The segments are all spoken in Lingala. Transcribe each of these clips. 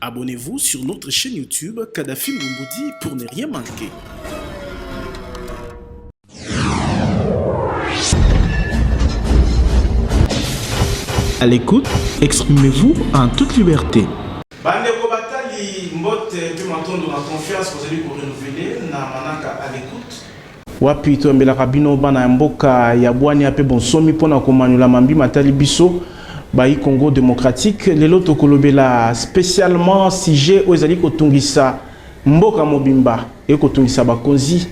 Abonnez-vous sur notre chaîne YouTube Kadhafi Moumoudi pour ne rien manquer. À l'écoute, exprimez-vous en toute liberté. Bandeko batali mbote pe matondo na confiance vous allez vous renouveler na manaka à l'écoute. Wapi tombela kabino bana mboka ya bwani ape bonsomi pona komanyula mambi matali biso bayi Congo démocratique lelo tokolobela spécialement sujet ozali kotungisa mboka mobimba e kotungisa bakonzi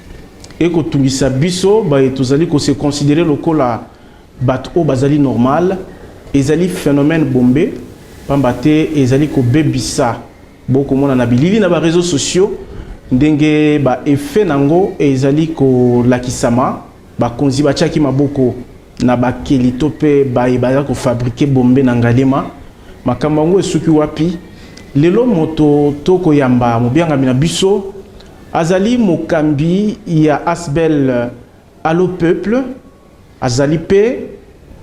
e kotungisa biso bayi tozali ko se considérer lokola bat o bazali normal ezali phénomène bombé pambate ezali ko bebisa boko mona na bilili na ba réseaux sociaux ndenge ba effet nango ezali ko lakisama ba konzi ba chaki maboko na ba kelito pe ba ibaya ko fabriquer bombe na ngalema makambo ngo esuki wapi lelo moto toko yamba mobianga mina biso azali mokambi ya Asbel Allo Peuple azali pe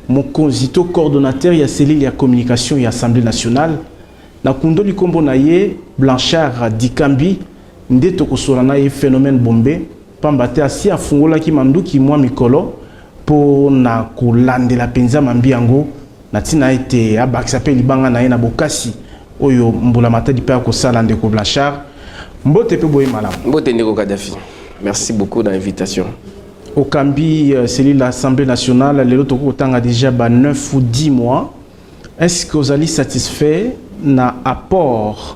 mokonzi to coordonnateur ya cellule ya communication ya Assemblée nationale na kundoli kombo na ye Blanchard Dikambi nde tokosola na ye phénomène bombé pambate asi afungola ki manduki mwa mikolo po na kolandela penza mambi yango na tina ete abakisa pe libanga na ye na bokasi oyo mbula matadi pe akosala ndeko Blanchard mbote pe boye malamu mbote ndeko Kadhafi. Merci beaucoup de l'invitation. Au Kambi, c'est l'Assemblée nationale, le lot a déjà 9 ou 10 mois. Est-ce que vous allez satisfait na apport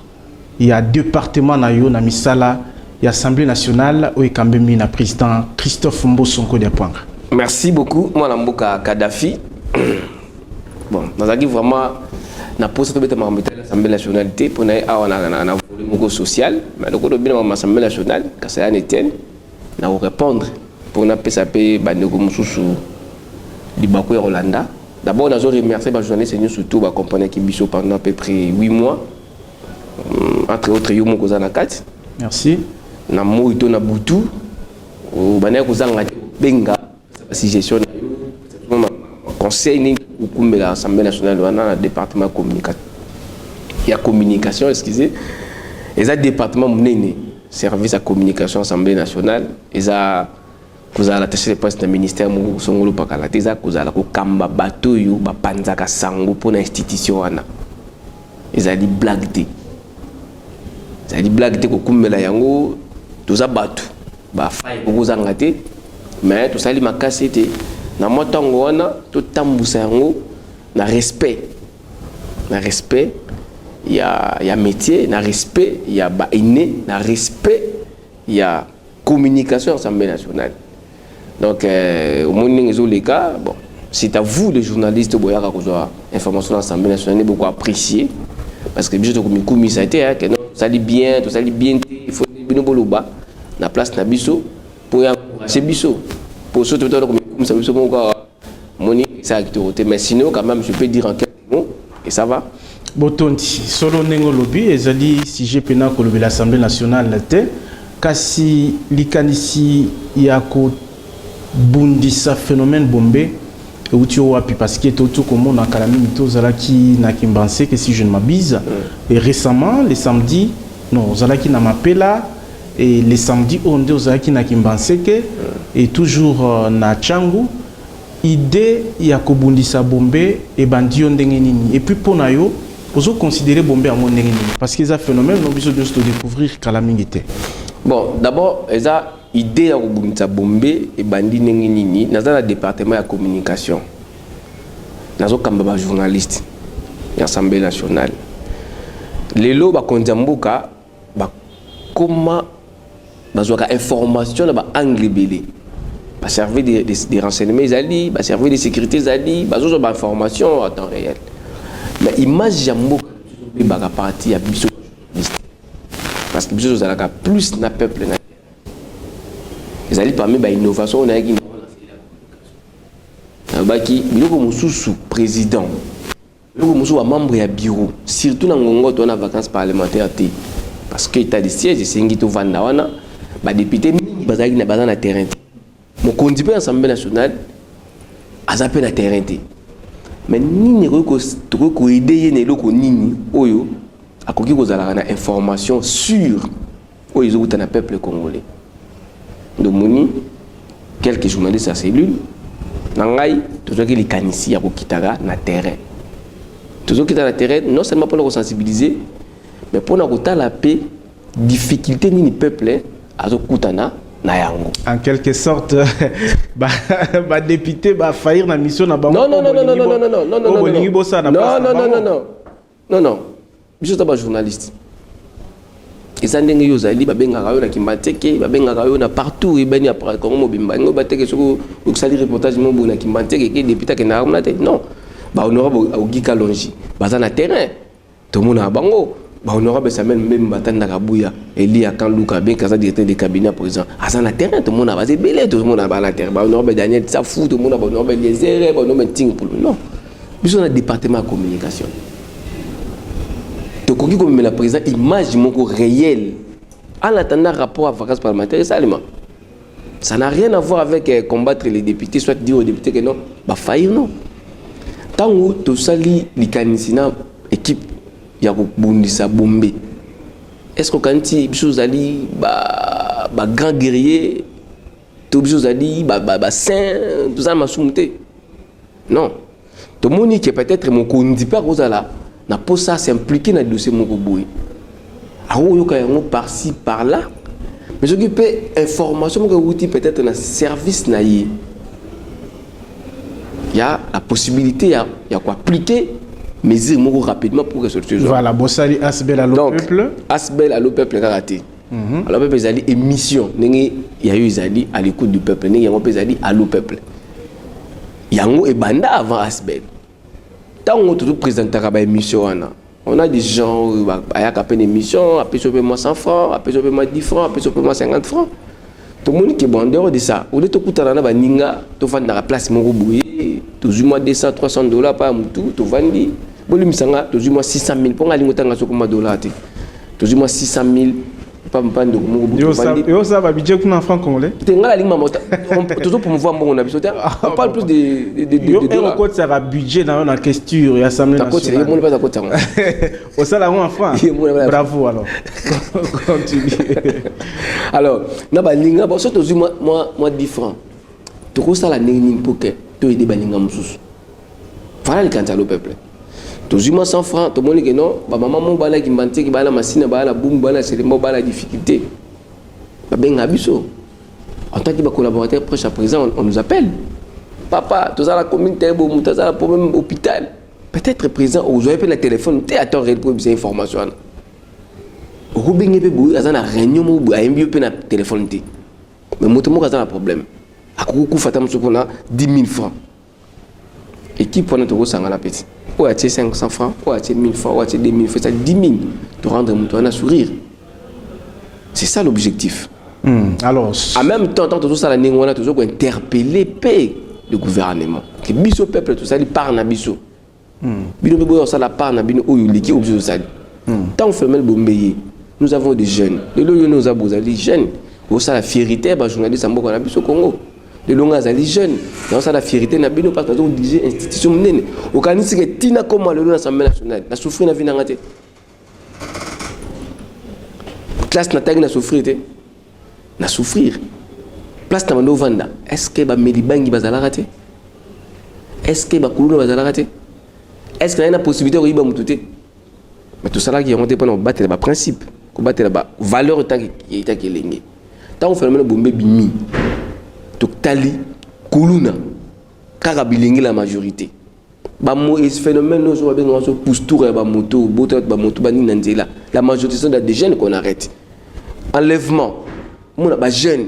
il y a département na yo na misala y Assemblée nationale au Kambi na président Christophe Mbosonko Diapwanga. Merci beaucoup moi Mboka Kadhafi. Bon, nous avons vraiment na poste de l'Assemblée nationale pour na na volet social, mais le coup de bien l'Assemblée nationale quand ça en était na répondre pour na PSAP bandeko mususu libako Rolanda. D'abord nous avons remercié les journalistes et surtout ba compagnie qui biso pendant à peu près 8 mois entre autres yo moko za na kati. Merci. Na moito na butu o bana ko zanga benga si gestion na yo conseil ni kumbela Assemblée nationale wana na département communication excusez eza département munene service à communication Assemblée nationale eza kozala attaché de presse du ministère mu songolo pakala teza kozala ko kamba bato yo ba panzaka sango pour institution wana ezali blague te ko kumbela yango toza bato ba fay ko kozanga te mais to sali makasi te na motango wana to tambusa yango na respect ya métier na respect ya ba aîné na respect ya communication Assemblée nationale. Donc, au moment où les cas, bon, c'est à vous, les journalistes, de voir information de l'Assemblée nationale, beaucoup apprécié. Parce que je suis comme ça, que non, ça dit bien, tout ça dit bien, il faut bien au bas, la place na biso, pour c'est biso. Pour ce tout à l'heure, comme ça, biso, mon exact, mais sinon, quand même, je peux dire en quelques mots, et ça va. Botonti, solo nengo lobi, ezali si j'ai pena ko lobi l'Assemblée nationale te, kasi likanisi yako bundisa phénomène bombé et où tu vois parce que tout comme on a calami zalaki na kimbanse que si je ne m'abuse et récemment les samedis non zalaki na mapela et les samedis on dit zalaki na kimbanse que et toujours na changu idée ya ko bundisa bombé et bandi ndenge nini et puis pona yo ozo considérer bombé à mon ndenge nini parce que ça phénomène on besoin de découvrir calamité. Bon d'abord eza idée ya kubunza bombe et bandi ndenge nini naza na département ya communication nazo kamba ba journaliste ya Assemblée nationale lelo ba konzambuka ba koma bazwaka information na ba angle belé ba servir des renseignements zali ba servir de sécurité zali bazo ba information en temps réel mais image ya mboka ba partie ya biso parce que biso zalaka plus na peuple na ils allaient parmi les innovations on a qui baki biloko mususu président biloko mususu wa membre ya bureau surtout na ngongo to na vacances parlementaires té parce que état de siège sengi to vanda wana ba député bazaki na bazana terrain mon conduit Assemblée nationale azape na terrain té mais nini ko aider yene loko nini oyo akoki kozala na information sûre oyo ezouta na peuple congolais. Donc moni quelques journalistes à cellule nangai tozoki likanisi ya kokitaka na terrain. Tozokita na terrain non seulement pour nous sensibiliser mais pour na kotala paix difficulté ni peuple azokutana na yango. En quelque sorte ba député ba faillir na mission na bango. Non. Je suis pas journaliste. Et ça ndenge yo zali ba benga kayo na Kimbanteke, ba benga kayo na partout et bani après Congo mobimba ngo bateke soko ko sali reportage mo na Kimbanteke ke député ke na ramna te. Non. Ba honorable Auguste Kalonji, baza na terrain. Tout le monde a bango. Ba honorable Samuel Mbemba tanda kabuya, Eli Akanluka ben kaza directeur de cabinet président. Aza na terrain, tout le monde a basé belé, tout le monde a ba na terrain. Ba honorable Daniel Safou, tout le monde a ba honorable Lézéré, ba honorable Ting pour non. Puis on a département de communication. Donc qui comme la président image moko réel. En attendant rapport à vacances parlementaires seulement. Ça n'a rien à voir avec combattre les députés, soit dire aux députés que non, bah faillir non. Tant où tout ça likanisina équipe ya kobundisa bombe. Est-ce que quand il chose ali ba grand guerrier tout chose ali ba saint tout ça m'a soumté. Non. Tout le monde qui peut-être mon kondi pas cause là n'a pas ça s'impliquer dans le dossier mon boui. Ah oui yo yango par-ci par-là. Mais je peux information que outil peut-être dans service na y. Il y a la possibilité il y a quoi appliquer mesures rapidement pour résoudre ce genre. Voilà, Bossali Asbel à l'eau peuple. Asbel à l'eau peuple karaté. Alors peuple zali émission, il y a eu zali à l'écoute du peuple, il y a un peu zali à l'eau peuple. Yango et banda avant Asbel. Tant on tout présente à émission on a des gens il y a une émission, après je paye moi 100 francs, après je paye moi 10 francs, après je paye moi 50 francs. Tout le monde qui est bon dehors de ça. Au lieu de coûter dans la ninga, tu vas dans la place mon bouillé, toujours moi 200 300 $ par mutu, tu vas dire boli misanga toujours moi 600 000 pour aller ngotanga sokoma dollar te. Toujours moi 600 000 pas mpando mo bouillé. Yo ça va budget pour un franc congolais. Tu ngala linga mota toujours pour me voir mon habitat. On parle plus de dollars. Yo ça va budget dans la question et assemblée nationale. Ta côté, mo pas ta côté. Au ça là en franc. Bravo alors. Continue. Alors, na ba linga ba surtout moi 10 francs. Tu ko ça la ningi pour que tu aider ba linga mususu. Voilà le candidat au peuple. Toujours moi 100 francs, tout le monde dit que non, ba maman mon bala qui mbante qui bala machine bala boum bala c'est le mot bala difficulté. Ba benga biso. En tant que collaborateur proche à présent, on nous appelle. Papa, tu as la communauté, tu as la problème hôpital. Peut-être présent, vous avez le téléphone, tu as attendre pour ces informations. Vous avez une réunion, vous avez un téléphone. Mais vous avez un problème. Vous avez 10 000 francs. Et qui prend notre rôle à petit? Ou à 500 francs, ou à 1000 francs, ou à 2000 francs, c'est 10 000 de rendre un sourire. C'est ça l'objectif. Alors, en même temps, tout ça, on a toujours interpellé le gouvernement. Que biso peuple, tout ça, il parle à biso. Bino ça la part na bino oyo liki objo ça. Tant on fait mal bombeyer. Nous avons des jeunes. Les loyo nous avons des jeunes. Au ça la fierté ba journaliste ambo na biso Congo. Les longs azali jeunes. Dans ça la fierté na bino parce que nous diriger institution nene. Au kanisi que tina comme le l'Assemblée nationale. La souffrir na vina ngate. Classe na tag na souffrir te. Na souffrir. Place na mando vanda. Est-ce que ba medibangi bazala raté? Est-ce que ba kuluna bazala raté? Est-ce qu'il y a une possibilité de riba mututé? Mais tout ça là qui est monté pour battre les principes, combattre les valeurs qui est qui tant on fait le bombe bimi. Donc tali kuluna karabilingi la majorité. Ba mo ce phénomène nous on va bien pousse tour ba moto, boto ba moto ba ni nanzela. La majorité sont des jeunes qu'on arrête. Enlèvement. Mon ba jeune.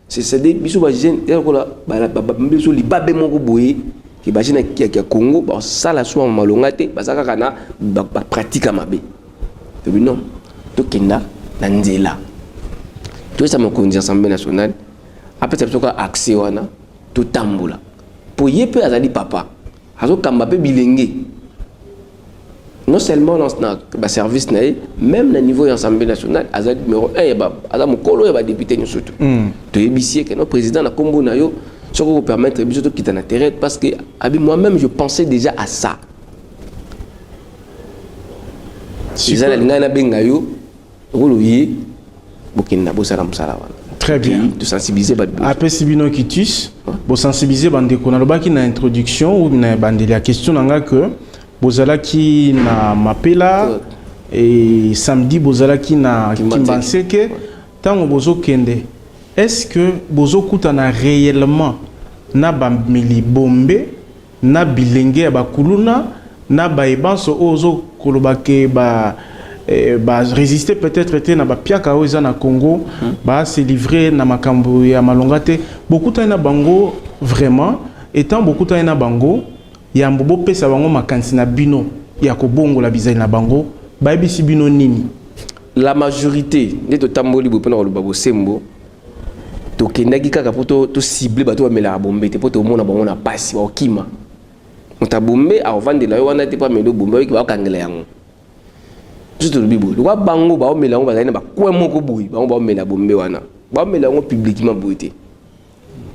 C'est des biso ba jeune et ko la ba biso li ba be moko boye. Qui bagina qui a Congo bah ça la soit malongate bah ça kana bah pratique à mabe tu non to kenda nanzela tout ça me conduire Assemblée nationale après ça toka accès wana to tambula pour yepe azali papa azo kamba pe bilenge non seulement dans le service même au niveau de l'Assemblée nationale azali numéro 1 bah azam kolo ya ba député nous surtout to yebisie que notre président na kombo na yo ce qui vous permettre de quitter la terre parce que moi-même je pensais déjà à ça. Ils ont la benga yo, roloyer, bokina bosala musala wana. Très bien. De sensibiliser bad. Après Sibino Kitus, bo sensibiliser bande ko na lobaki na introduction ou na bande la question nanga que bozala ki na mapela et samedi bozala ki na Kimbanseke tango bozo kende. Est-ce que bozo kutana réellement na bamili bombe na bilenge ya bakuluna na baebanso ozo kolobake ba résister peut-être na ba piaka oza na Congo ba se livrer na makambo ya malongate beaucoup ta na bango vraiment étant beaucoup ta na bango ya mbobo pesa bango makansi na bino ya kobongo la bizai na bango ba bisi bino nini la majorité de totamboli bopena ko lobabo sembo to kendaki kaka poto to cibler bato ba mela bombe te poto mona bango na pasi ba okima mota bombe a vendre la yo wana te pa melo bombe ki ba kangela yango juste le bibo le bango ba omela ngo bazali na ba kwa moko boyi ba omela bombe wana ba omela ngo publiquement boyité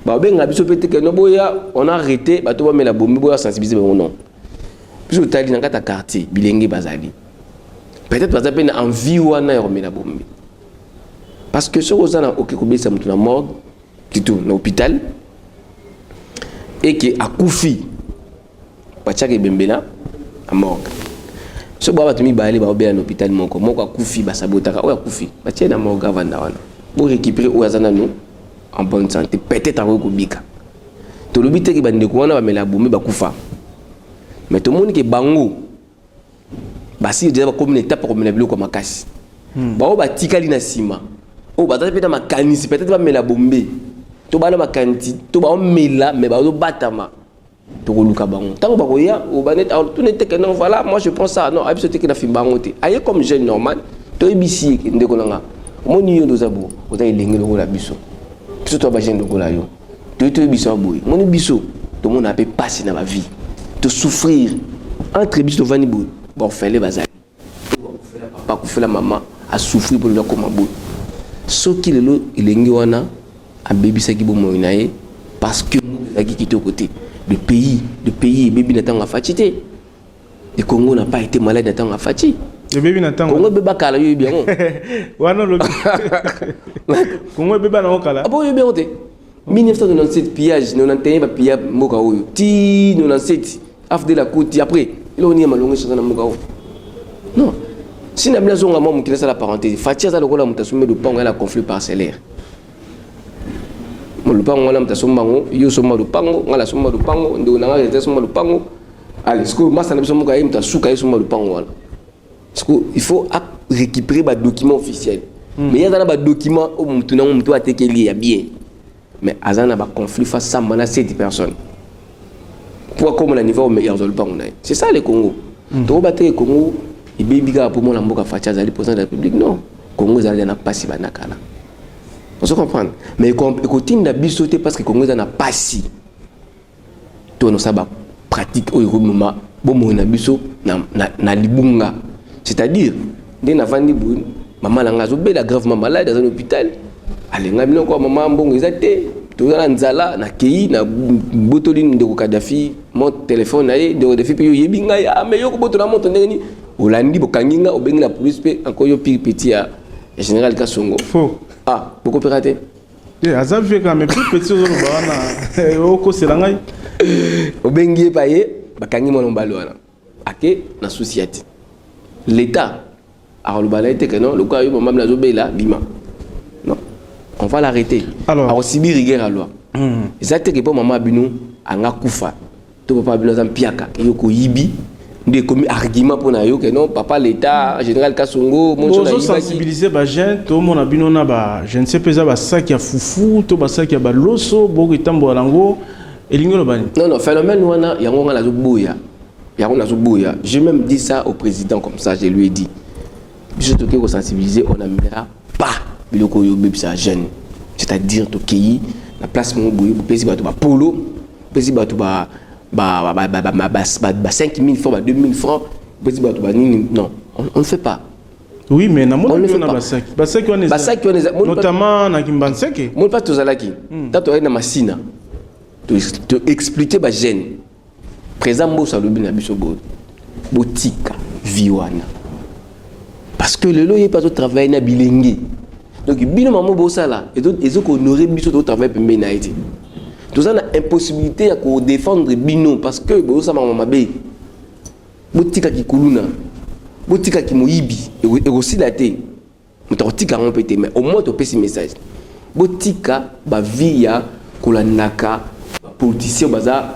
ba benga biso pete que no boya on a arrêté ba to ba omela bombe boya sensibiliser bango non biso tali na kata quartier bilenge bazali peut-être bazali na envie wana ya omela bombe parce que ce qu'on a ok kobisa mutu na morgue plutôt na hôpital et que akufi bachake bembela a morgue. So baba tumi baali ba obela na hôpital moko akufi ba sabotaka o akufi ba tie na morgue vanda wana pour récupérer o azana no en bonne santé peut-être ako kobika to lobite ki bande ko wana ba mela bombe ba kufa mais to moni ke bango ba si déjà ba comme étape pour mela biloko makasi ba o ba tikali na sima o ba tapeta makanisi peut-être ba mela bombe to ba na makanti to ba o mela mais ba o batama tant que non voilà moi je pense ça non absolument que la film bangoté aye comme jeune normal to ibisi ndeko nanga moni yo dozabo ota ilenge lo la biso biso to ba jeune ndeko la yo to biso boy moni biso to mon a pe passer dans ma vie de souffrir entre biso to vani boy bon fallait bazali pas ko fela maman a souffrir pour le comme boy so ki lelo ilenge wana a bebisa ki bo moinaye parce que la qui était au côté le pays bébé n'attend à fatiguer. Le Congo n'a pas été malade n'attend à fatiguer. Le bébé n'attend. Congo bébé kala yo bien. Wana le Congo bébé na okala. Ah bon yo bien oté. 1997 pillage, 91 ba pillage moka oyo. Ti 97 af de la côte après. Il on y a malongo chana moka oyo. Non. Si na blazo ngama mukila ça la parenthèse. Fatia za lokola mutasumé de pango la conflit parcellaire. Le pango la mutasumbango yo soma do pango ngala soma do pango ndo nanga rete soma do pango allez ce que massa na biso moka yimta suka yo soma do pango wala parce que il faut récupérer ba document officiel mais ya na ba document o mutu na mutu atekeli ya bien mais azana ba conflit face à mana 7 personnes pour comme la niveau meilleur dans le pango c'est ça le Congo to battre Congo et bibiga pour mon mboka facha zali président de la République non Congo zali na pasi banakala. On se comprend. Mais écoutez, on a bisoté parce que le Congo n'a pas si. Tout nous savons pratique au moment bon on a biso na libunga. C'est-à-dire, dès na vandi bou maman langa zo bela gravement malade dans un hôpital. Allez ngabino ko maman bon ezate. Tout na nzala na kei na botolini de Kadhafi mon téléphone na de Kadhafi pe yo yebinga ya mais yo ko botola moto ndeni olandi bokanginga obengi la police pe encore yo pire petit ya général Kasongo. Faux. Ah, beaucoup piraté. Azab fait quand même plus petit au bana. Oko selangai. Obengi paye, bakangi mon mbalo wana. Ake na société. L'état a le balai te que non, le cas yo maman la zobela bima. Non. On va l'arrêter. Alors, aussi bi rigueur à loi. Exacte que pour maman binu anga kufa. To papa binu zam piaka, yoko yibi. Des commis arguments pour nayo que non papa l'état général Kasongo mon chose sensibiliser ba jeune to mon abino na ba je ne sais pas ba sac ya fufu to ba sac ya ba loso boki tambo lango elingo lo bani non phénomène wana yango ngala zo boya yango na zo boya j'ai même dit ça au président comme ça je lui ai dit je te ko sensibiliser on n'amènera pas biloko yo bebisa jeune c'est-à-dire to kei la place mon boye pesi ba to ba polo pesi ba to ba 5 000 francs, 2 000 francs, non, on ne fait pas. Oui, mais on ne fait pas. Notamment dans Kimbanseke. Mon pas tous alaki. Tato na masina. Te expliquer ba gêne. Présent mo sa lobi na biso bo. Botika viwana. que le lot n'est pas au travail na bilingue. Donc bino maman bossa là et donc ils ont honoré biso au travail pembe na été. Tout ça na impossibilité à défendre bino parce que bossa maman mabe. Botika ki kuluna. Botika ki moyibi et aussi la té. Mutotika on pété mais au moins to pesi message. Botika ba via kolandaka politicien baza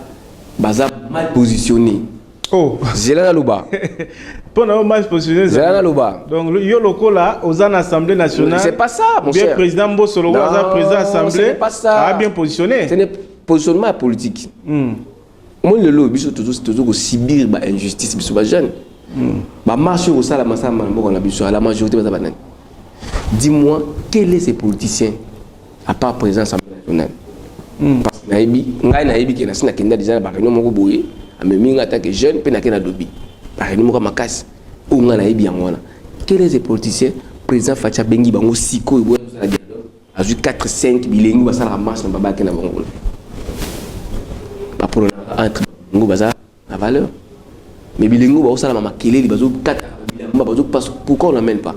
mal positionné. Oh, Zelana Loba. Pendant mal positionné. Zelana Loba. Donc yo loko là aux Assemblée nationale. C'est pas ça mon bien cher. Président Bossolo président Assemblée. Ce n'est pas ça. A bien positionné. Ce n'est positionnement politique. Moi le lot biso toujours subir ba injustice biso ba jeune. Ba marche au sala masama mboko na biso la majorité baza banane. Dis-moi quel est ces politiciens à part président Assemblée nationale. Parce que naïbi qui est na kenda déjà ba réunion moko boye. Amemi attaque jeune pe na kena dobi. Ba réunion moko makasi. O nga naïbi yango. Quel est ces politiciens président Fatia Bengi bango siko ibo na dialogue. Azu 4 5 bilingu ba sala marche na baba kena bango. Ba pour entre ngo baza la valeur. Mais bilingu ba osala mama keleli bazo 4 bilingu bazo parce pourquoi on l'amène pas.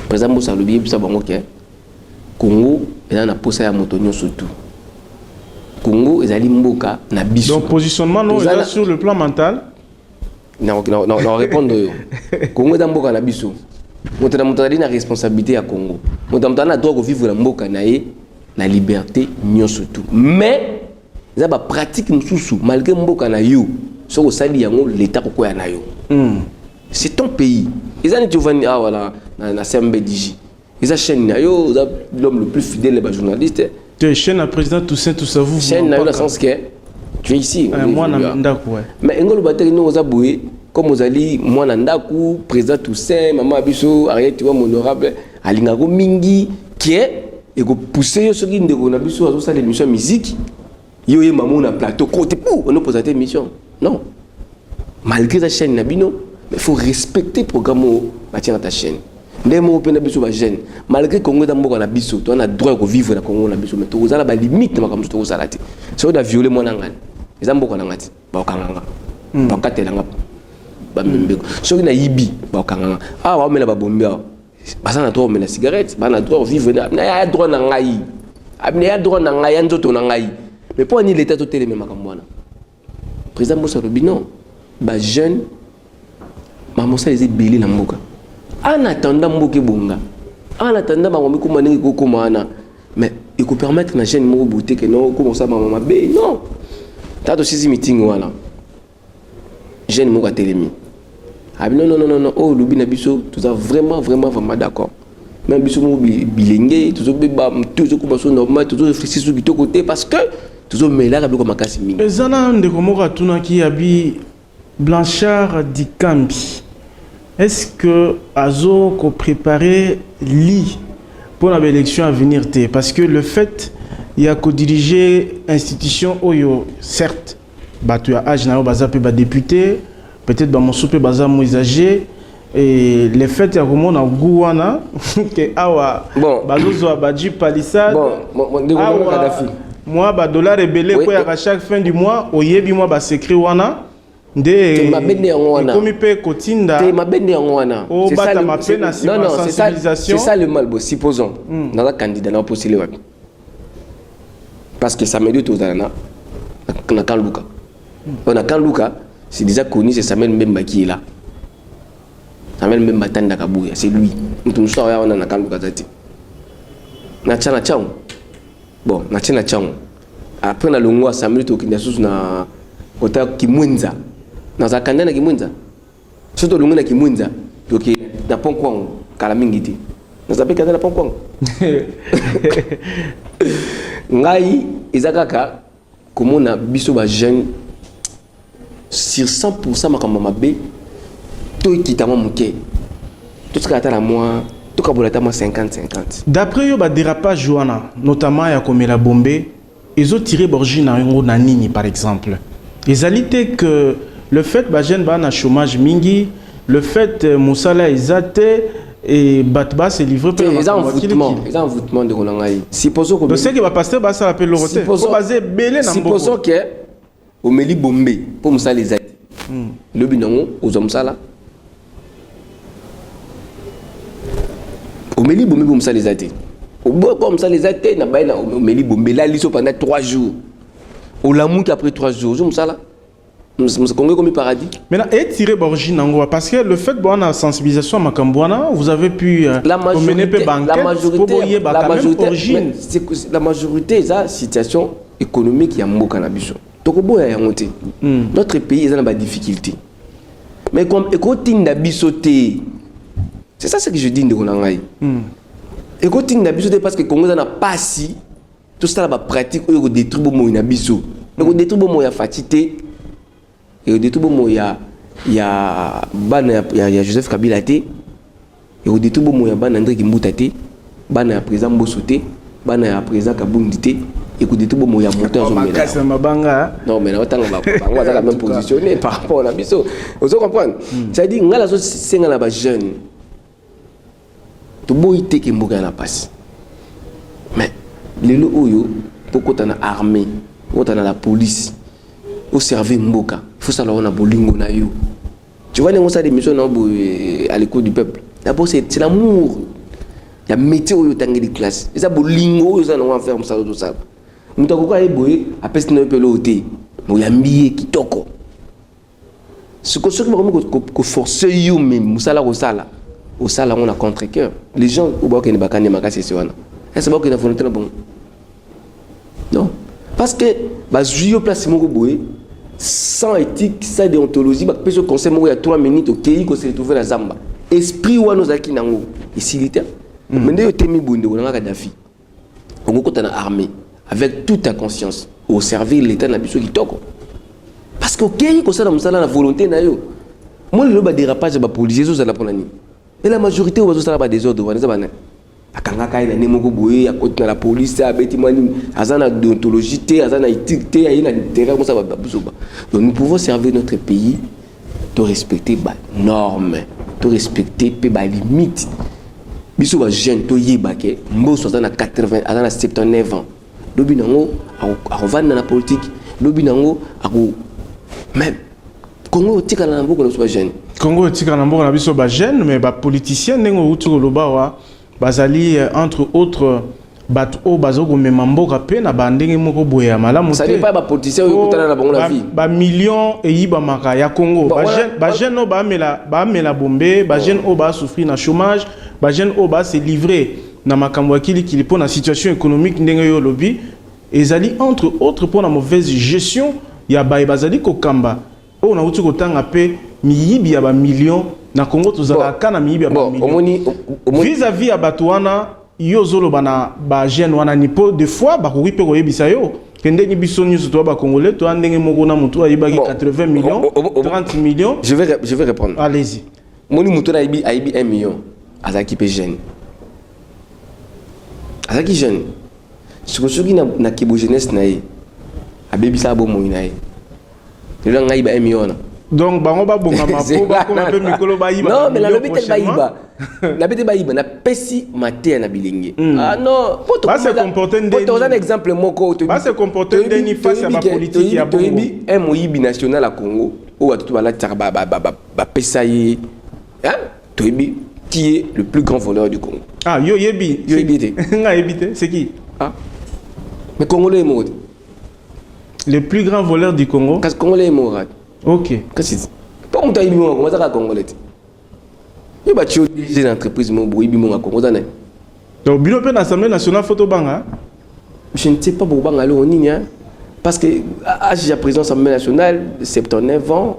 Président Moussa Lobi bisa bango ke Congo et na posa ya motonyo surtout. Congo ezali mboka na biso. Donc positionnement non sur le plan mental. Non répondre yo. Congo est mboka na biso. Moto na responsabilité à Congo. Moto na droit de vivre na mboka na ye na liberté nyo surtout. Mais ça ba pratique mususu malgré mboka na yo. So sali yango l'état ko ya na yo. C'est ton pays. Ils ont dit ah voilà na CMBDJ. Ils ont chaîne na yo l'homme le plus fidèle les journalistes. Tu es chaîne à président Toussaint Toussavou. Chaîne na yo dans le sens que tu es ici. Moi na ndako ouais. Mais ngolo bateli no zaboué comme ozali moi na ndako président Toussaint maman biso arrête tu vois mon honorable alingako mingi qui est et go pousser ce qui ndeko na biso azo sala émission musique yo ye maman na plateau côté pour on pose cette émission. Non. Malgré ta chaîne na bino, mais faut respecter le programme bâtir dans ta chaîne. Ndemo pe na biso ba jeune malgré Congo dans mboka na biso to na droit de vivre na Congo na biso mais to ozala ba limite na makambo to ozala te. So da violer moi na ngani. Eza mboka na ngati ba okanganga. Ba katela nga ba mbeko. So na yibi ba okanganga. Ah ba mela ba bombia. Ba sana droit mela cigarette, ba na droit vivre na ya droit na ngai. Abne ya droit na ngai nzoto na ngai. Mais pour ni l'état to télé makambo wana. Président Moussa Lobi non. Ba jeune maman ça les belé na mboka. En attendant mboke bonga. En attendant maman ko maningi ko komana. Mais il peut permettre na jeune mo beauté que non comment ça maman bé non. T'as aussi meeting voilà. Jeune mo ka télémi. Ah non oh Lobi na biso tout ça vraiment d'accord. Même biso mo bilingue toujours ba toujours ko baso normal toujours réfléchir sur bito côté parce que toujours mais là comme makasi mingi. Ezana ndeko moko tuna ki abi Blanchard Dikambi. Est-ce que Azo ko préparer li pour l'élection à venir parce que le fait il y a ko diriger institution oyo certes batu ya âge na baza pe ba député peut-être ba monsope baza moisagé et le fait il y a comment na gouana que awa bazo zo badji palissade moi ba dollar rebelle ko ya chaque fin du mois oyebi moi ba secret wana de comme peut kotinda c'est ça le mal supposons dans un candidat na postuler wapi parce que ça me dit tout ça na Kanluka on a Kanluka c'est déjà connu c'est Samuel Mbemba qui est là Samuel Mbemba tanda kabuya c'est lui nous sommes là on a Kanluka zati na chana chao bon na chana chao après na longwa Samuel to kinda susu na kota Kimwenza na za kandana Kimwenza surtout longwa na Kimwenza to ki na Ponkwang kala mingi ti na za pe kandana Ponkwang ngai izakaka komona biso ba jeune sur 100% makambo mabe to ikitama muke tout ce qu'ata la moi to kabolata moi 50-50 d'après yo ba dérapage wana notamment ya komela bombe ils ont tiré borgina ngo na nini par exemple les alités que le fait ba jeune ba na chômage mingi le fait musala izate et batba se livrer pour les envoûtements de Ronangai supposons que c'est que va passer ba ça appelle le roté faut baser belé na mboko supposons que au meli bombe pour musala izate le binongo aux hommes sala Omeli bombe comme ça les athées. Comme ça les athées na baina omeli bombe là liso pendant 3 jours. Au l'amour qu'après 3 jours, comme ça là. Nous Congo comme paradis. Maintenant, et tirer d'origine en parce que le fait de la sensibilisation à Makambouana, vous avez pu la majorité, la majorité est la situation économique ya mboka na biso. Tokobo ya monté. Notre pays est dans des difficultés. Mais comme écoutine d'abisoté, c'est ça ce que je dis de Konangai. Écoutine d'abisoté parce que Congo n'a pas si tout ça la pratique au détruire mo ina biso. Donc détruire mo ya fatité et détruire mo ya bana ya Joseph Kabila té et au détruire mo ya bana André Kimbuta té, bana ya président Mbosoté, bana ya président Kabundi té. Écoutez tout bon, il y a monté en zone. Non, mais on va la même positionner par rapport à la biso. Vous comprenez? C'est-à-dire que la société est jeune. Tout le monde est en passe. Mais les lots, pourquoi tu as l'armée, pourquoi tu as la police, pour servir Mboka, il faut savoir qu'on a bolingo na yo. Tu vois, on a des missions à l'écoute du peuple. D'abord, c'est l'amour. Il y a métier où il y a des classes. Et ça, bolingo, ça, on va faire ça, tout ça. Mutakoka eboye apesi na pelo oté mo yambiye kitoko ce que que forcer yo même musala ko sala au sala on a contre cœur les gens au bas que ne bakane makasi c'est wana est-ce que na volonté na bon non parce que ba juyo place moko boye sans éthique sans déontologie ba peso conseil moko ya 3 minutes OK ko se retrouver la zamba esprit wa nos aki nango isilité mais ndeyo temi bunde ko na Kadhafi on ko tana armée avec toute ta conscience au servir l'état na biso kitoko parce que OK ko ça na la volonté na yo moi le ba dérapage ba policiers ça la ponani et la majorité au ça ba désordre wana za bana akanga kai na nemoko boye akoti na la police abeti mani azana déontologie té azana éthique té ayina intérêt comme ça ba biso ba donc nous pouvons servir notre pays de respecter ba normes de respecter pe ba limite biso ba jeune to yebake mboso azana 80 azana 79 ans lobi nango a revendre dans la politique lobi nango a même Congo tika na mboka na biso ba jeune Congo tika na mboka na biso ba jeune mais ba politicien nengo utu loba wa bazali entre autres bato o bazoko mema mboka pe na bandenge moko boye ya malamu te ça n'est pas ba politicien yo kutana na bango na vie ba millions e yiba maka ya Congo ba jeune o ba mela bombe ba jeune o ba souffrir na chômage ba jeune o ba se livrer na makambo akili kilipo na situation économique ndenge yo lobby ezali entre autres pour la mauvaise gestion ya bazali ko kamba o na utu ko tanga pe miyibi ya ba millions na Congo tozala kana miyibi ya ba millions vis-à-vis ya batuana yo zolo bana ba jeune wana nipo des fois ba ko ripe ko yebisa yo kende ni biso nyusu to ba congolais to ndenge moko na mutu ayibaki 80 millions 30 millions je vais répondre allez-y moni mutu na aibi 1 million azaki pe jeune azaki jeune soki na kibo jeunesse na ye abebisa bo mo na ye le ngai ba 1 million donc bango ba bonga mapo ba ko pe mikolo ba yiba non mais la lobby tel ba yiba la bete ba yiba na pesi maté na bilenge ah non pas se comporter ndeni pour un exemple moko to pas se comporter ndeni face à ma politique ya bongo un moyibi national à Congo ou à tout ba la tarba ba pesaye hein toyebi qui est le plus grand voleur du Congo. Ah, yo yebi. C'est qui? Ah. Mais Congolais est mort. Le plus grand voleur du Congo? Parce que Congolais est mort. Ok. Qu'est-ce que c'est? Pourquoi tu as dit comment ça Congolais? Il y a des entreprises qui ont dit à Congo. Donc, Bilo peut l'Assemblée nationale photo banga? Je ne sais pas pourquoi banga lo ni hein. Parce que j'ai président de l'Assemblée nationale 79 ans.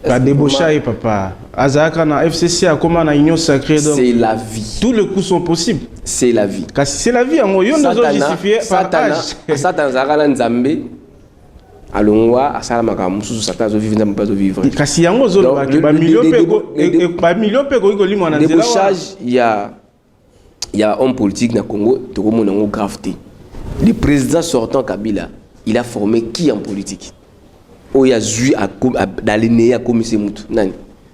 La débauchaille, papa. Azaka na FCC a comment na union sacrée. C'est la vie. Tous les coups sont possibles. C'est la vie. C'est la vie. On nous justifié par âge. Satan Zagala Nzambe. Alongwa asala makamu susu Satan zo vivre n'aime pas zo vivre. Kasi yango zo ba million pego ko limo na nzela. Débauchage, il y a homme politique na Congo, to ko mona ngo gravité. Le président sortant Kabila, il a formé qui en politique? Oya zui a d'aller à commisser mutu nani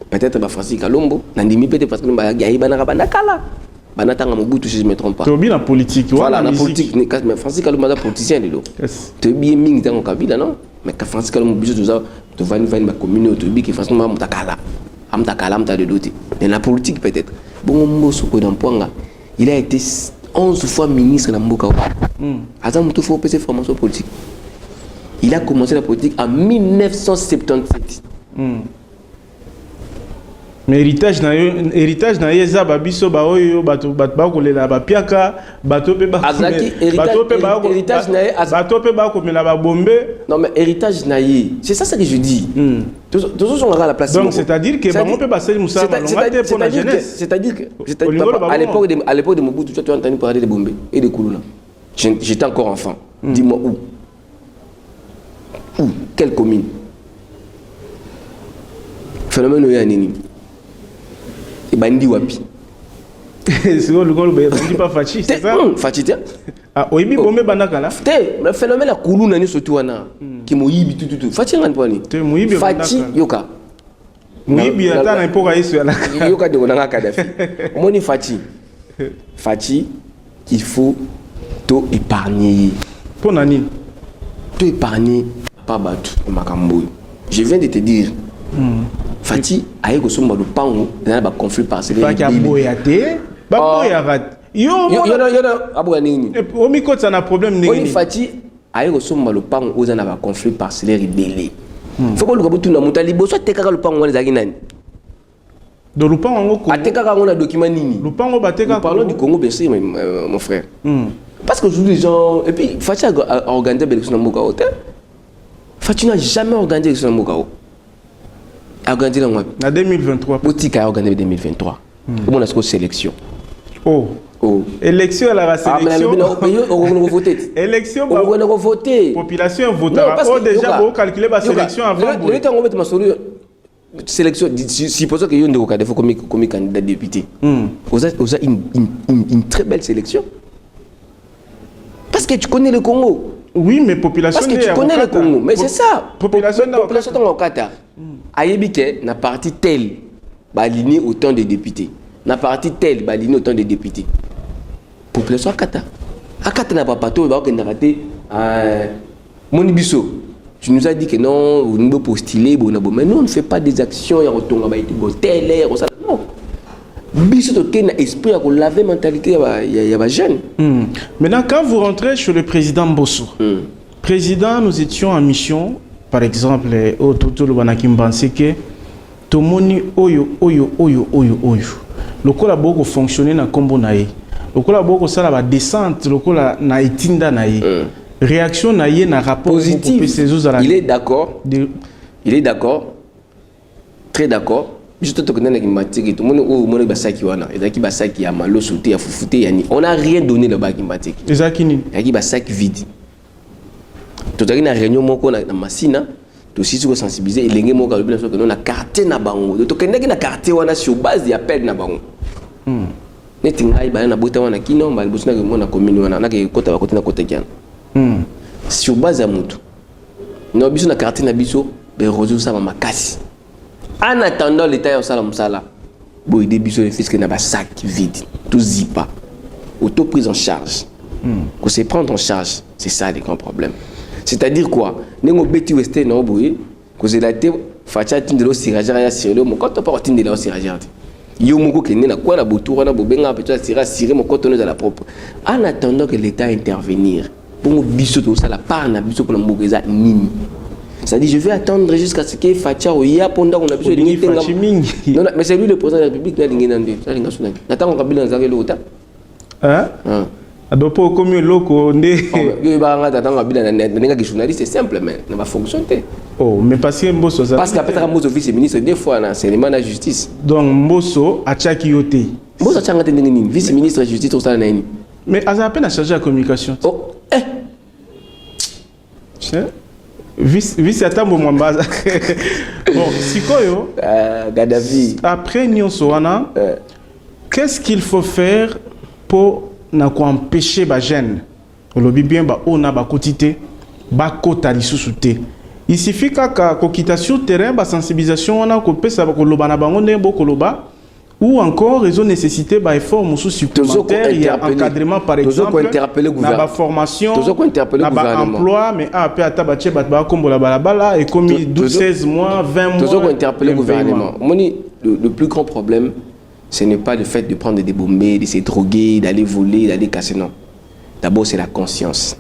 peut-être ba Francis Kalombo nandimi peut-être parce que ba gaï bana bana kala bana tanga Mobutu si je me trompe pas to bien la politique voilà la politique mais Francis Kalombo est politicien de l'eau te bien mingi tango Kabila non mais ka Francis Kalombo biso tout ça to vani ba commune to bi ki Francis Kalombo mutakala amtakala amta de doté mais la politique peut-être Bon Mbosso ko Dampoanga, il a été 11 fois ministre de Mboka. Azam tout faut passer formation politique. Il a commencé la politique en 1977. Mais héritage na yeza babiso ba oyo bato ba kolela ba piaka bato pe ba héritage na bato pe ba komela ba bombe. Non mais héritage na yé, c'est ça que je dis. Tous sont à la place. Donc c'est-à-dire que ba pe ba sel Moussa Malonga pour la jeunesse. C'est-à-dire que à l'époque de Mobutu tu as entendu parler de Bombe et de Koulouna. J'étais encore enfant. Dis-moi où? Où? Quelle commune? Phénomène Oyanini. Bandi wapi. C'est le gars le pas Fachi, c'est ça? Fachi. Ah, oyibi bombe banaka là. Le phénomène la Koulouna ni surtout wana qui moyibi tout. Fachi ngani te moyibi Fachi yoka. Moyibi ata na ipoka yesu ala. Yoka de ngana Kadhafi. Moni Fachi. Fachi qu'il faut tout épargner. Pour nani? Tout épargner pas battu makambo. Je viens de te dire. Fati aye ko somba do pango na ba conflit parcellaire. Pas qu'à boyaté, ba boyarat. Yo abu nini? O mi ko na problème nini? Oni Fati aye ko somba lo pango oza na ba conflit parcellaire rebelle. Faut ko lukabutu na mutali boso tekaka lo pango ngani nani? Do lo pango ngoko. Atekaka ngona document nini? Lo pango bateka. Parlons du Congo bien sûr mon frère. Parce que aujourd'hui les gens et puis Fati a organisé l'élection dans Mboka hôtel. Fati n'a jamais organisé l'élection dans Mboka. Organisé en 2023. Boutique a organisé en 2023. Comment est-ce que sélection? Oh. Élection à la sélection. On va voter. Élection. On va voter. Population votera. Oh déjà vous calculez la sélection avant. Le temps on va mettre ma sélection. Supposons que Yondo Kadhafi comme candidat député. Vous avez une très belle sélection. Parce que tu connais le Congo. Oui, mais population. Parce que tu connais le Congo. Mais c'est ça. Population dans le Qatar. Aïebike na parti tel aligné autant de députés. Na parti tel aligné autant de députés. Population Akata. Akata n'a pas partout, va qu'on a raté. Monibiso, tu nous as dit que non, vous ne pouvez postuler, mais nous on ne fait pas des actions, il y a retour à tel air, non. Biso to ken esprit à laver mentalité il y a jeune. Maintenant quand vous rentrez chez le président Mbosso. Président, nous étions en mission. Par exemple, au Toto le Banakim Banseke, Tomoni Oyo. Le collabo fonctionner na combo nae. Le collabo ça la descente, le colla na itinda nae. Réaction nae na rapport positif. Il est d'accord. Il est d'accord. Très d'accord. Juste tout le monde qui tout le monde basaki wana. Et qui basaki ya malo sauté ya foufuté yani. On n'a rien donné le baki matiki. Ezakini. Ya qui basaki vide. Tout à l'heure, réunion moko na masina, tout si tu sensibiliser, il y a moko que nous na quartier na bango. Donc quand na quartier wana sur base ya appel na bango. Netingai ba na bota wana kino, ba bosina ke mona commune wana na ke kota ba kota na kota kiana. Sur base ya mutu. No biso na quartier na biso, be rozo sa makasi. En attendant l'état ya sala musala, bo ide biso le fisc na ba sac vide, tout zipa. Auto prise en charge. Qu'on se prendre en charge, c'est ça le grand problème. C'est-à-dire quoi? Nengo beti weste na oboye, que c'est la te facha tindelo siraja ya sirelo, mon quand pas tindelo siraja. Yo moko kene na kwa na botour na bobenga peut-être sira siré mon quand on est à la propre. En attendant que l'État intervenir, pour biso tout ça la part na biso pour la mbogeza nini. C'est-à-dire je vais attendre jusqu'à ce que facha oya pendant qu'on a besoin de non mais c'est lui le président de la République na lingenda ça linga suna. Natanga kabila nzake lo ta. Hein? Adopo comme loko ndé. Yo ba nga tatanga bila na journaliste c'est simple mais ne va fonctionner. Oh mais parce que Mbosso ça. Parce qu'après Mbosso vice-ministre deux fois na c'est la justice. Donc Mbosso a tchaki yoté. Mbosso tchanga tendeni vice-ministre de justice au ça na ni. Mais à peine à charger la communication. Oh vice atambo mwambaza. Bon, sikoyo Gaddafi. Après nyonso wana qu'est-ce qu'il faut faire pour na ko empêcher ba jeune olobi bien ba ona ba kotité ba kota lisusu te. Il suffit kaka kokita sur terrain ba sensibilisation wana ko pesa ba koloba na bango ndembo koloba ou encore raison nécessité ba effort musu supplémentaire il y a encadrement par exemple na ba formation na ba emploi mais après ata ba tche ba kombola balabala et comme 12 16 mois 20 mois toujours interpeller le gouvernement. Moni le plus grand problème ce n'est pas le fait de prendre des bombées, de se droguer, d'aller voler, d'aller casser, non. D'abord, c'est la conscience.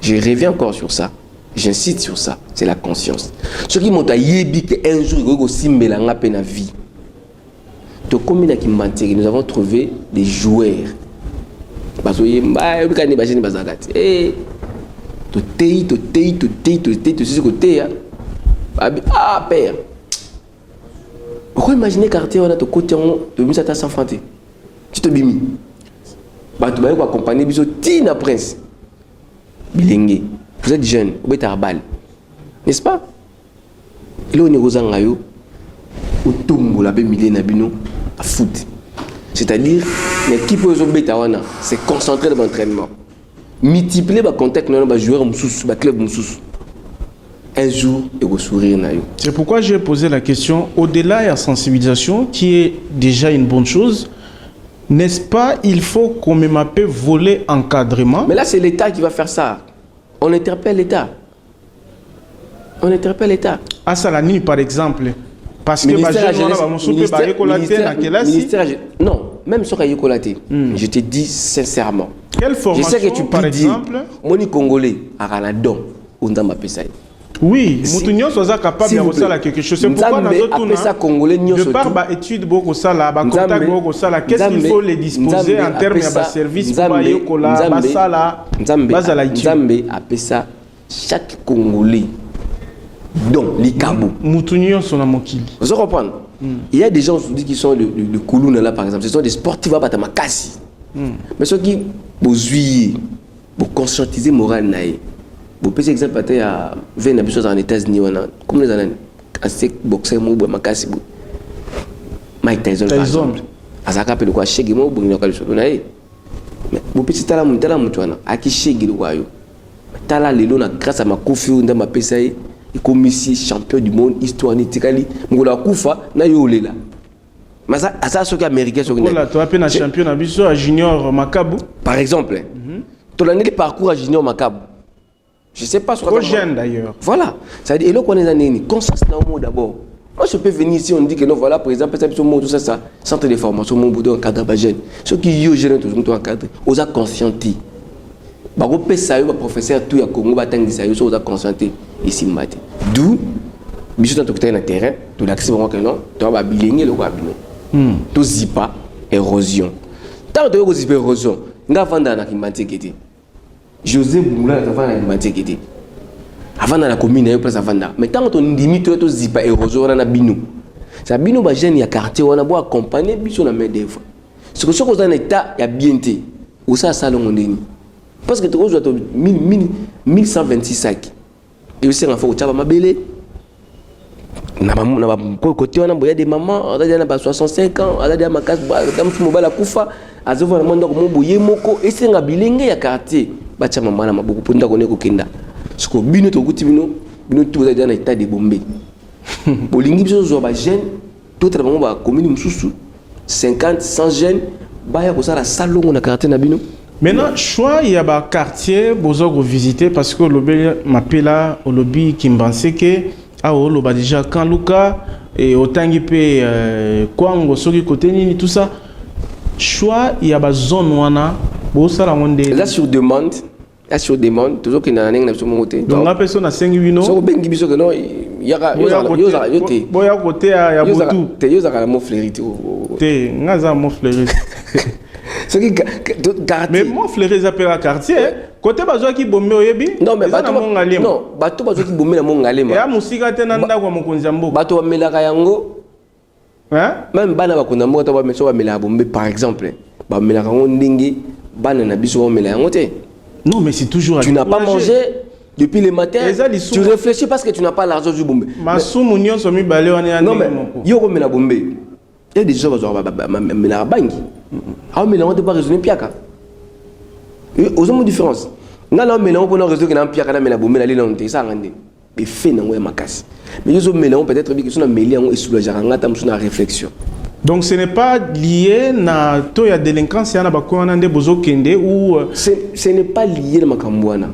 Je reviens encore sur ça. J'insiste sur ça. C'est la conscience. Ceux qui m'ont dit qu'un jour, ils vont aussi mêler la peine à vie. Donc, comme nous avons trouvé des joueurs. Parce que ah, père. Pourquoi imaginer quartier on a ton côté de mise à ta s'enfanter? Tu te bimi. Bah tu vas accompagner biso Tina Prince. Bilingue. Vous êtes jeune, vous êtes à balle. N'est-ce pas? Et là on est aux angayo. Au tombo la be milliers nabino à foot. C'est-à-dire l'équipe aux beta wana c'est concentré dans l'entraînement. Multiplier ba contact non ba joueur moussous, ba club moussous. Un jour, et au sourire. C'est pourquoi j'ai posé la question, au-delà de la sensibilisation, qui est déjà une bonne chose, n'est-ce pas, il faut qu'on me m'appelle voler encadrement. Mais là, c'est l'État qui va faire ça. On interpelle l'État. On interpelle l'État. À Salanini, par exemple, parce que non, même sur Ayokolaté, je te dis sincèrement. Quelle formation, je sais que tu par exemple, Moni Congolais, à Ranadon, on a ma pesaille. Oui, Moutounion soit capable de faire quelque chose. C'est pourquoi dans de par l'étude, qu'est-ce qu'il faut les disposer en termes de service pour chaque Congolais, donc les cabos. Moutounion sont à Mokili. Vous comprenez? Il y a des gens qui sont le Koulouna là par exemple, ce sont des sportifs à Batamakasi. Mais ceux qui pour conscientiser moral naïe. Bon, par exemple, il y a 20 choses en États-Unis, comme les années, assez boxer, Mike Tyson, par exemple. Azaka peut le quoi, chez Gimo, bon, il y a quelque chose. Mais, bon, petit tala moutouna, à qui chez Gilo, tala lelo na grâce à ma Kofi, on a ma PSA, commissaire champion du monde, histoire nitikali, Moula Koufa, na yolé là. Mais ça, c'est ce qu'Américain sont. Voilà, tu as peine champion à Bisso, à Junior Makabu. Par exemple, tu as le parcours à Junior Makabu. Je ne sais pas ce trop jeune d'ailleurs. Voilà. Ça veut dire, et là, on est dans conscience d'abord. Moi, je peux venir ici, on dit que non, voilà, par exemple, tout ça, centre de formation, mon boudin, encadre pas jeune. Ceux qui y gênent, tout le monde encadré, on a conscienti. Bah, on peut ça, le professeur, tout, il y a Congo, bâtiment, ça, on a conscienti ici, matin. D'où, bisous dans le terrain, tout l'accès, que non, tu vas bilinguer le cabinet. Tout zipa, érosion. Tant que tu as zipa, érosion, on a vendu dans la qui José Boula avant la Matékété. Avant la commune, il y a place avant. Mais tant que tu limite, tu as pas érosion, on a bino. Ça bino, bah, jeune, il y a quartier, on a beau accompagner, puis on a mis des fois. Ce que ce qu'on a un état, il y a bien été. Où ça, ça, on est. Parce que tu as 1126 sacs. Et aussi, on a fait au Tchaba Mabélé. On a côté, on a des mamans, on a 65 ans, on a des makas, on a des Koufa, on a des moko, et c'est un bilingue, il y a quartier. Bacha mama na mabuku punda kone ko kenda siko bino to kuti bino tout za dans état de bombé bolingi biso zo ba jeune tout travaillement ba commune mususu 50 100 jeunes ba ya ko sala salongo na quartier na bino. Maintenant choix il y a ba quartier bozo go visiter parce que lobé m'appela au lobby kimbanse que a o loba déjà quand Luka et otangi pe kwango soki côté nini tout ça choix il y a ba zone wana bo sala monde là sur demande. Sur demande, toujours qu'il y a un côté. Donc la personne a 5 minutes. So ben gibiso que non, il y a yote. Boya côté ya botu. Te yoza kala mo fleuri te. Te ngaza mo fleuri. Ce qui mais mo fleuri s'appelle à quartier. Côté bazo ki bombe oyebi. Non mais bato non, bato bazo ki bombe na mo ngalema. Ya musika te na ndako mokonzi mboka. Bato ba melaka yango. Hein? Même bana ba konda mboka to ba meso ba melaka bombe par exemple. Ba melaka ngo ndingi bana na biso ba melaka yango te. Non, mais c'est toujours. Tu n'as pas mangé depuis le matin. Tu réfléchis parce que tu n'as pas l'argent du Bombé. Ma soumounion sont mis balé on est non mais yo comme la Bombé. Il y a des gens qui ont mais la banque. Ah mais là on ne peut pas raisonner piaka. Aux hommes différence. Là là mais là on peut raisonner que na piaka mais la Bombé là là on te ça rende. Mais fait na ma casse. Mais yo mais là on peut-être que sont mêlés en et soulager en attendant sur la réflexion. Donc ce n'est pas lié à la délinquance ou ce n'est pas lié à Makambouana.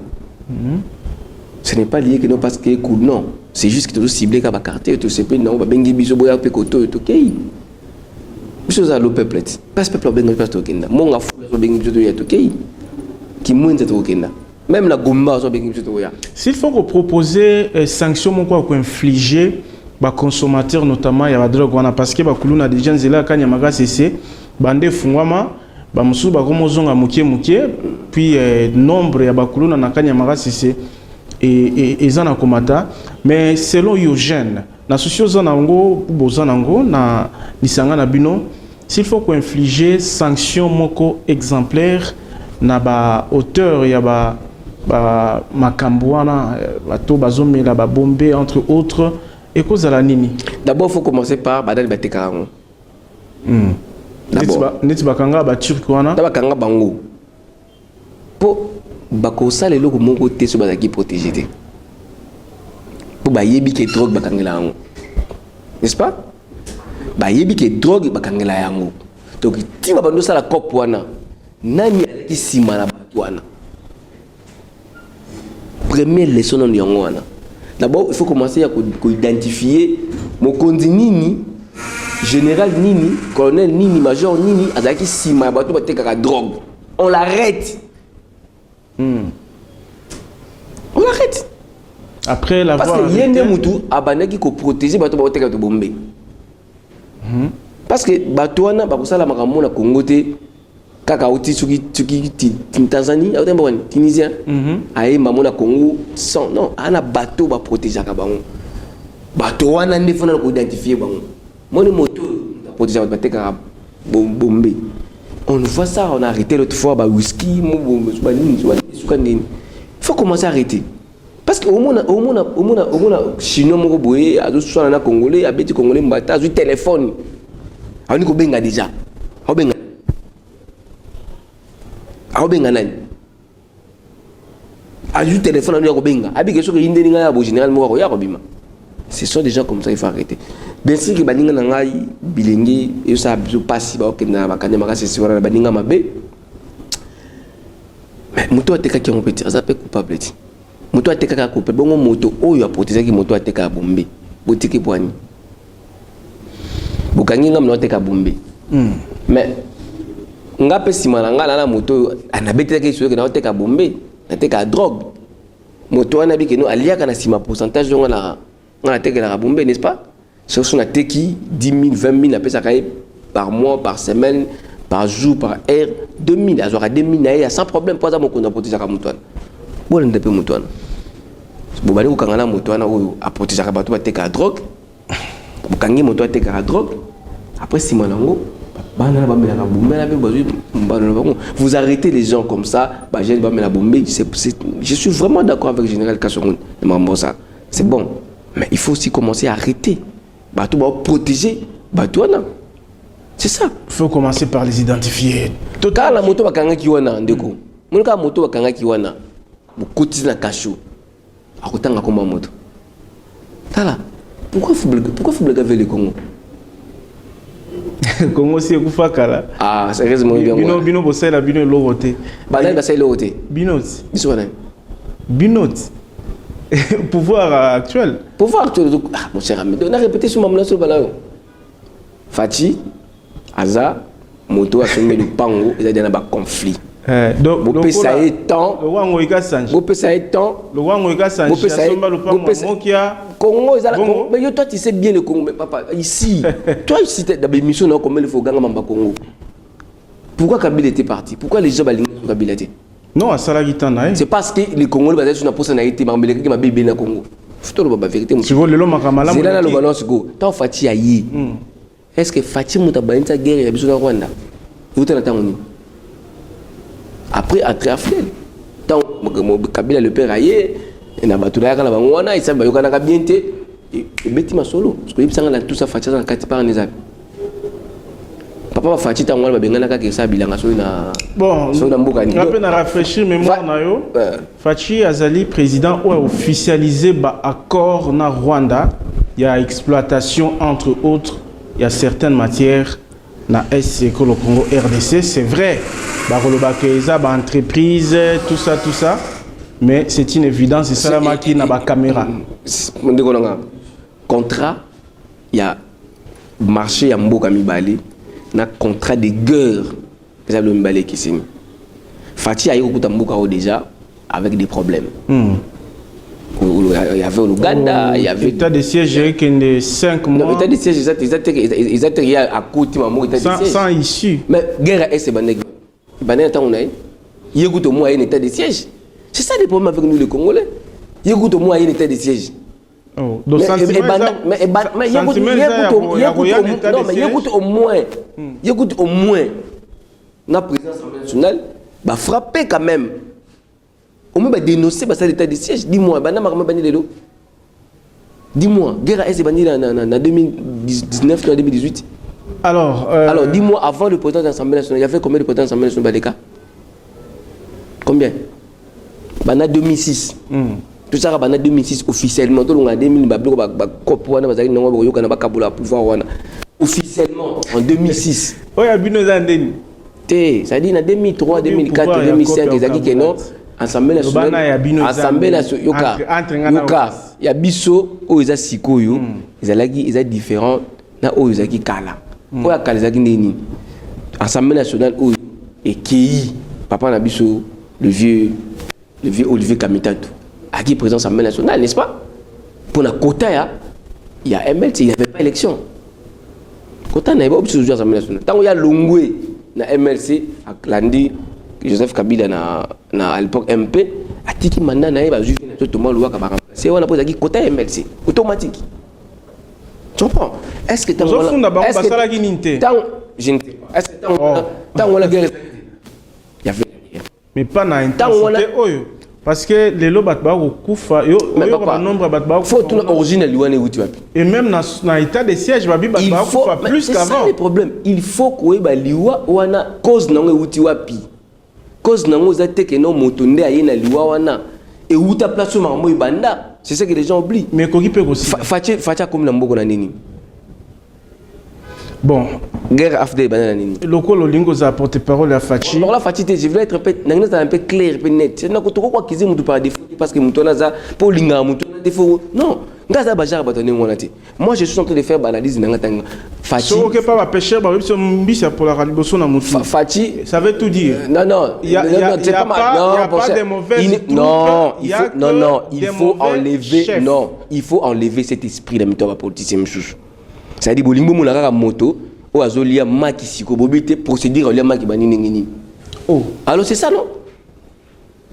Ce n'est pas lié que non parce que non, c'est juste que tu as ciblé qu'à quartier, tu sais pas non, bengi biso boya pe koto to kei. chose à le peuple parce que peuple benga pas to kenda monga fu so bengi to ya to kei qui moins to kenda même la gomba so bengi to ya s'il faut que proposer sanction mon quoi infliger ba consommateurs notamment ya ba drogue wana parce que ba kuluna des gens là kanya maga cessé bande fungwama ba musu ba komozonga mukie puis nombre ya ba kuluna na kanya maga cessé et zana komata mais selon Eugène na société nango bozanango na lisanga na bino s'il faut qu'on infliger sanction moko exemplaire na ba auteur ya ba makambwana bato bazomela ba bombe entre autres et cause à la nini. D'abord faut commencer par badal batekarango. D'abord neti bakanga ba turc wana bakanga bango po bakosa lelo ko moko te so bazaki protéger te. Po ba yebi ke drogue bakangela yango. N'est-ce pas? Ba yebi ke drogue bakangela yango. Donc ti ba bando sala cop wana nani alaki sima na bato wana. Première leçon on yango wana. D'abord il faut commencer à identifier mon kondi nini général nini colonel nini major nini azaki sima bato batekaka drogue. On l'arrête. On l'arrête. Après la parce que yende mutu abanaki ko protéger bato bateka to bombe. Parce que bato wana bakosala makambo na Congo te kaka uti tuki Tanzanie au tembo Tunisien aye maman na Congo sans non ana bato ba protéger ka bango bato wana ndefona ko identifier bango moni moto protéger bateka bombe. On voit ça, on a arrêté l'autre fois, whisky, il faut commencer à arrêter. Parce que au moins, chinois, Congolais, Congolais, Congolais, téléphone. On dit qu'on déjà. On téléphone, ce sont des gens comme ça, il faut arrêter. Bien sûr que baninga nangai bilingi et ça passe ba okenda bakanya makasi si wana baninga mabe. Mais moto ateka ki ngopeti azape coupable ti. Moto ateka ka coupable bongo moto oyo apoteza ki moto ateka bombe. Botiki bwani. Bukangi ngam no ateka bombe. Mais ngape simana ngala na moto anabeteka ki soyo na ateka bombe, ateka drogue. Moto wana biki no aliaka na sima pourcentage ngana ngana teka la bombe, n'est-ce pas? Si on a teki 10 000, 20 000, après ça par mois, par semaine, par jour, par heure, 2 000, à 2 000, sans problème, pas à mon compte à protéger à Moutouane. Bon, on ne peut pas Moutouane. Si vous allez au Moutouane, à protéger à Batou, à teka à drogue, vous kangé Moutouane, teka à drogue, après 6 mois, vous arrêtez les gens comme ça, je suis vraiment d'accord avec le général Kassoun, c'est bon, mais il faut aussi commencer à arrêter. Batou va protéger Batouana. C'est ça. Il faut commencer par les identifier. Quand la moto va kanga kiwana ndeko. Mon ka moto va kanga kiwana. Vous cotisez na cachot. A kotanga komba moto. Tala. Pourquoi faut blaguer avec le Congo? Congo c'est kufa kala. Ah, sérieusement bien. Bino bossé la bino loroté. Banal ba sai loroté. Binot. Biswana. Binot. Pouvoir actuel. Pouvoir actuel. Ah, mon cher ami, on a répété sur ma sur balao. Fati, Aza, moto a sommet le pango, il y a un conflit. Donc, vous pouvez ça étant. Le Wango Ika Sanchi. Vous pouvez ça étant. Le Wango Ika Sanchi. Vous pouvez ça étant. Congo, mais toi, tu sais bien le Congo, mais papa, ici. Toi, ici, tu as des missions comme il faut gagner Mamba Congo. Pourquoi Kabila était parti? Pourquoi les gens balinent sur Kabila? Non, à Salagitana. C'est parce que les Congolais basés sur une personnalité, mais qui m'a bébé na Congo. Faut le vérité. Tu vois le long makamala. C'est là le balance go. Tant Fati ayi. Est-ce que Fati muta balinta guerre ya biso na Rwanda? Vous t'en attendez. Après après Afdel. Tant Kabila le père ayi et na batula kana bangwana isa bayokana ka bien te et beti masolo parce que ibsanga na tout ça Fati na kati par les amis. Papa Fati tangwa ba bengana ka kesa bilanga so na bon so na mboka ni. On a rafraîchir mémoire na yo. Fati Azali président a officialisé ba accord na Rwanda, il y a exploitation entre autres, il y a certaines matières na SC que le Congo RDC, c'est vrai. Ba koloba keza ba entreprise tout ça mais c'est une évidence, c'est ça la maki na ba caméra. Contrat, il y a marché ya mboka mibali. na contrat de guerre eza lo mibale ekeseni Fati ayi kokuta mbuka o déjà avec des problèmes. Il y avait l'Ouganda, il y avait état de siège géré que 5 mois. Non, état de siège ils à côté maman état de siège sans issue. Mais guerre est bandé bandé tant on a il écoute au moins un état de siège. C'est ça le problème avec nous les Congolais. Il écoute au moins un état de siège. Oh, donc mais il écoute au moins la présidence nationale va frapper quand même. On va dénoncer l'état de siège. Dis-moi, dis-moi, guerre est banni en 2019 ou en 2018. Alors, dis-moi, avant le président de l'Assemblée nationale, il y avait combien de présidents de l'Assemblée nationale des cas? Combien? En 2006. Tout ça, en 2006, officiellement, tout le monde a 2000, officiellement, en 2006. Oui, il ça dit en 2003, 2004, 2005, ils ont dit que non. Assemblée nationale, yoka, il y a biso, où ils ont sikoyo, ils ont différents, na où ils ont kala. Où ya kala zaki nini? Assemblée nationale où et qui, papa na biso, le vieux Olivier Kamitatou, à qui présent Assemblée nationale, n'est-ce pas? Pour la quota, il y a MLC, il n'y avait pas élection. Quota n'a pas obligé de Assemblée nationale. Tant qu'il y a Longwe, na MLC, à Landi, Joseph Kabila à l'époque MP a dit qu'il mandat na ba juger tout le monde loi ka ba remplacer on a posé côté MLC automatique. Tu comprends? Est-ce que tant je ne sais pas. Est-ce que tant on la guerre il y avait mais pas na intensité oyo parce que les lots batba ko kufa yo nombre batba faut tout original liwane wuti wapi et même na état de siège babi batba kufa plus qu'avant. C'est ça le problème. Il faut que ba liwa wana cause na wuti wapi. Cause nango zate que non motonde ayena liwa wana et où ta place au marmo ibanda c'est ça que les gens oublient mais ko kipe aussi facha comme na mboko na nini bon guerre afde banana nini lokolo lingo za porte parole à Fachi alors la Fachi je voulais être un peu clair un peu net c'est na ko to ko kizi mutu par défaut parce que mutu na za pour linga mutu na défaut non ngaza bajar batone ngona te moi je suis en train de faire analyse na ngatanga Fachi so que pas pêcheur ba biso mbisa pour la raliboso na mutu Fachi ça veut tout dire non il y a pas de mauvaises non il faut enlever non il faut enlever cet esprit de mito politicien mchouchou ça dit bolingo mo la moto o azolia makisiko bobité procédure olia maki banini ngini oh alors c'est ça non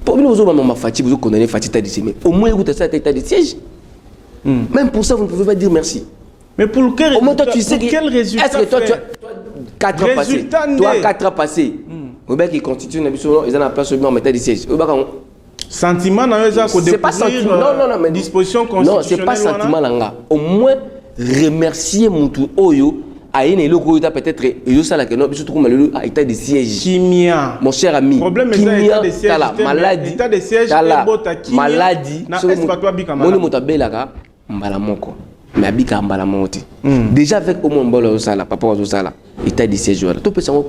pour nous aux hommes Fachi vous condamner Fachi ta dit mais au moins vous ça état de siège même pour ça vous ne pouvez pas dire merci mais pour quel au moins toi tu sais quel résultat est-ce que toi tu as 4 ans passés toi 4 ans passés au bec qui constitue une habitude ils en a place en état de siège au bec sentiment na eza ko découvrir non mais disposition constitutionnelle non c'est pas sentiment langa au moins remercier mutu oyo aïe ne loko ta peut-être yo sala que non biso tout malulu à état de siège kimia mon cher ami problème kimia de siège maladie état de siège maladie na est pas toi bika moni motabelaka mbala moko mais abika mbala moti déjà avec au moins mbolo sala papa ozo sala état de siège wala to peut sans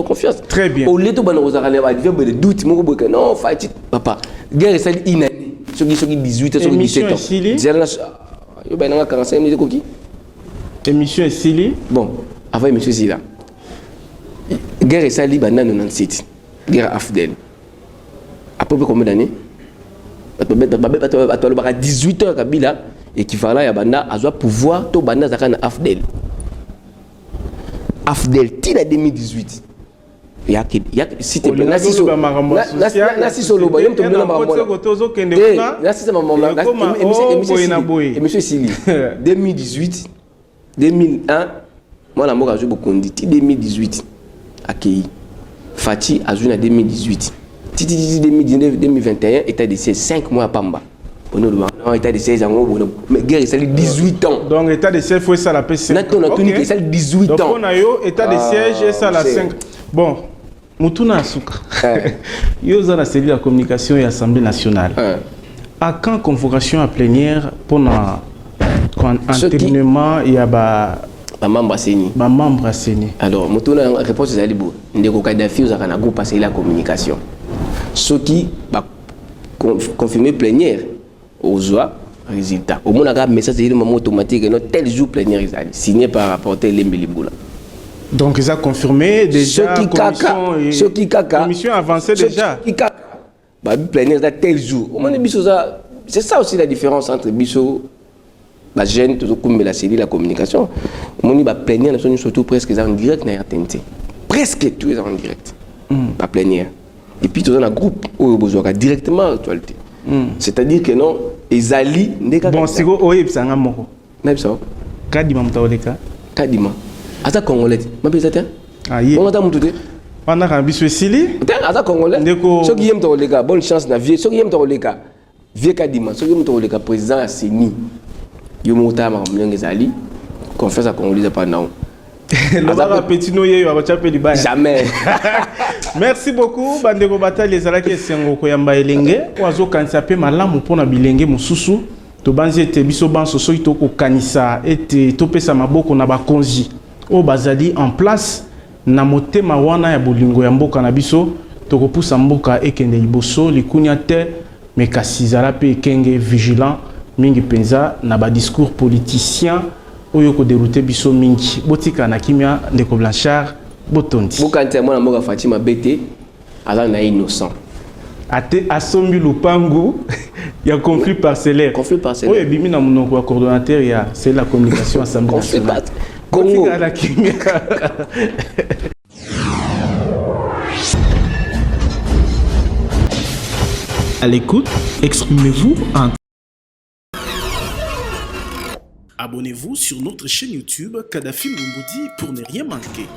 confiance très bien au leto bana ozaka le adverbe de doute moko boke non Fachi papa guerre c'est inani soki 18 soki 17 ans yo ba na 45 minutes koki émission est Sili. Bon, avant émission Sila. Guerre et Sali, Bana 97. Guerre Afdel. À peu près combien d'années? À 18 ans, Kabila, équivalent à Bana, a pouvoir, tout Bana Zakana Afdel. Afdel, til à 2018. Il y a si tu veux nasi solo ba yom to mona mama nasi sama mama émission Sili 2018 2001, moi la mort a joué beaucoup de 2018 accueilli. Fachi a joué en 2018. Titi 2019, 2021, état de siège 5 mois à Pamba. Non, état de siège en gros, mais guerre c'est 18 ans. Donc état de siège faut ça la PC. Maintenant on a tout c'est 18 ans. Donc on a eu état de siège et ça la 5. Bon, Mutuna Asuka. Yo za la cellule de communication et assemblée nationale. À quand convocation à plénière pour entraînement il y a membre Seni. Alors Mutuna réponse est libre. Ndeko Kadhafi aux na groupe passer la communication. Ce qui va confirmer plénière aux joies résultat. Au moins un message de moment automatique et tel jour plénière signé par rapporteur Lembe Libula. Donc, ils ont confirmé déjà. Commission avancée déjà. Plénière, tel jour. C'est ça aussi la différence entre Bisso, la gêne, la série, la communication. On va plénière, surtout presque en direct, presque tout est en direct. La plénière. Et puis, tu as un groupe où il y a directement l'actualité. C'est-à-dire que non, ils allient. Bon, c'est quoi, oui, c'est un amour. Kadima mtaoleka. Kadima. Ata congolais. Ma pesate. Ah oui. On a mututé. On a rabis Sili. Ata congolais. Ceux qui aiment taoleka, bonne chance na vie. Ceux qui aiment taoleka, vie Kadima. Ceux qui aiment taoleka, président Asseni. Yo mota ma mlenge zali. Confiance à congolais pendant. Le petit noyer va chaper du bain. Jamais. Merci beaucoup bandeko batali ezalaki esengo koyamba elenge oazo kanisa pe malamu pona bilenge mususu to banzi ete biso banso soki to ko kanisa ete to pesa maboko na bakonzi o bazali en place na motema wana ya bolingo ya mboka na biso to ko pusa mboka ekende liboso likunya te mais kasizala pe ekenge vigilant mingi penza na ba discours politicien oyo ko dérouter biso mingi botika na kimia ndeko Blanchard botondi bokante mwana mboka Fatima Bete ala na innocent ate asombi lupangu ya conflit parcellaire oyo bimi na monoko wa coordonnateur ya c'est la communication assemblée nationale Congo à la kimia. À l'écoute, exprimez-vous en Abonnez-vous sur notre chaîne YouTube Kadhafi Mboumoudi pour ne rien manquer.